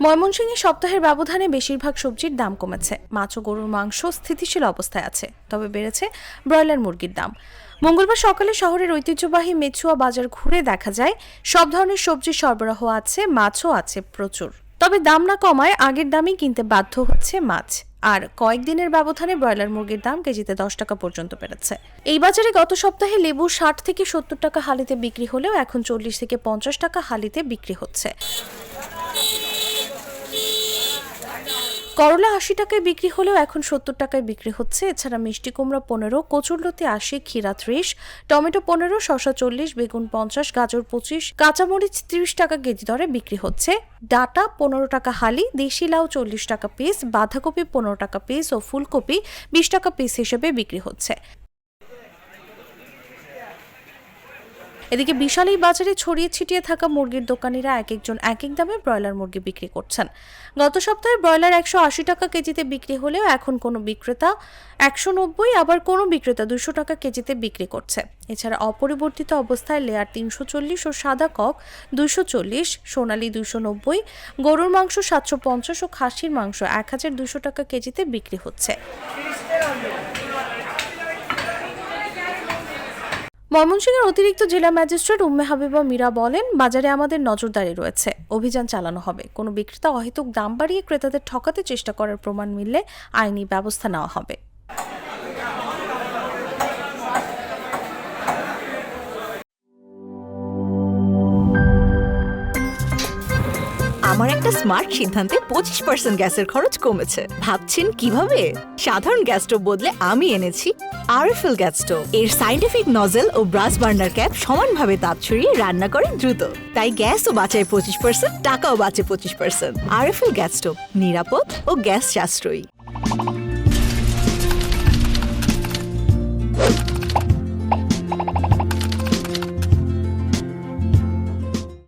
ময়মনসিংহে সপ্তাহের ব্যবধানে বেশিরভাগ সবজির দাম কমেছে। মাছ ও গরুর মাংস স্থিতিশীল অবস্থায় আছে, তবে বেড়েছে ব্রয়লার মুরগির দাম। মঙ্গলবার সকালে শহরের ঐতিহ্যবাহী মেছুয়া বাজার ঘুরে দেখা যায় সব ধরনের সবজির সরবরাহ আছে, মাছও আছে প্রচুর। তবে দাম না কমায় আগের দামই কিনতে বাধ্য হচ্ছে মাছ। আর কয়েকদিনের ব্যবধানে ব্রয়লার মুরগির দাম কেজিতে 10 টাকা পর্যন্ত বেড়েছে। এই বাজারে গত সপ্তাহে লেবু 60 থেকে 70 টাকা হালিতে বিক্রি হলেও এখন 40 থেকে 50 টাকা হালিতে বিক্রি হচ্ছে। করলা 80 টাকায় বিক্রি হলেও এখন 70 টাকায় বিক্রি হচ্ছে। এছাড়া মিষ্টি কুমড়া 15, কচুরলতি 80, ক্ষীরা 30, টমেটো 15, শসা 40, বেগুন 50, গাজর 25, কাঁচামরিচ 30 টাকা কেজি দরে বিক্রি হচ্ছে। ডাটা 15 টাকা হালি, দেশি লাউ 40 টাকা পিস, বাঁধাকপি 15 টাকা পিস ও ফুলকপি 20 টাকা পিস হিসেবে বিক্রি হচ্ছে। এদিকে বিশাল এই বাজারে ছড়িয়ে ছিটিয়ে থাকা মুরগির দোকানিরা এক একজন এক এক দামে ব্রয়লার মুরগি বিক্রি করছেন। গত সপ্তাহে ব্রয়লার 180 টাকা কেজিতে বিক্রি হলেও এখন কোনো বিক্রেতা 190, আবার কোনো বিক্রেতা 200 টাকা কেজিতে বিক্রি করছে। এছাড়া অপরিবর্তিত অবস্থায় লেয়ার 340 ও সাদা কক 240, সোনালী 290, গরুর মাংস 750 ও খাসির মাংস 1200 টাকা কেজিতে বিক্রি হচ্ছে। ময়মনসিংহের অতিরিক্ত জেলা ম্যাজিস্ট্রেট উম্মে হাবিবা মীরা বলেন, বাজারে আমাদের নজরদারি রয়েছে, অভিযান চালানো হবে। কোনো বিক্রেতা অহেতুক দাম বাড়িয়ে ক্রেতাদের ঠকাতে চেষ্টা করার প্রমাণ মিললে আইনি ব্যবস্থা নেওয়া হবে। আমার একটা স্মার্ট সিদ্ধান্তে 25% গ্যাসের খরচ কমেছে। ভাবছেন কিভাবে? সাধারণ গ্যাস স্টোভ বদলে আমি এনেছি আরএফএল গ্যাস স্টোভ। এর সাইন্টিফিক নজল ও ব্রাস বার্নার ক্যাপ সমানভাবে তাপ ছড়িয়ে রান্না করে দ্রুত। তাই গ্যাসও বাঁচায় 25%, টাকাও বাঁচে 25%। আরএফএল গ্যাস স্টোভ নিরাপদ ও গ্যাস সাশ্রয়ী।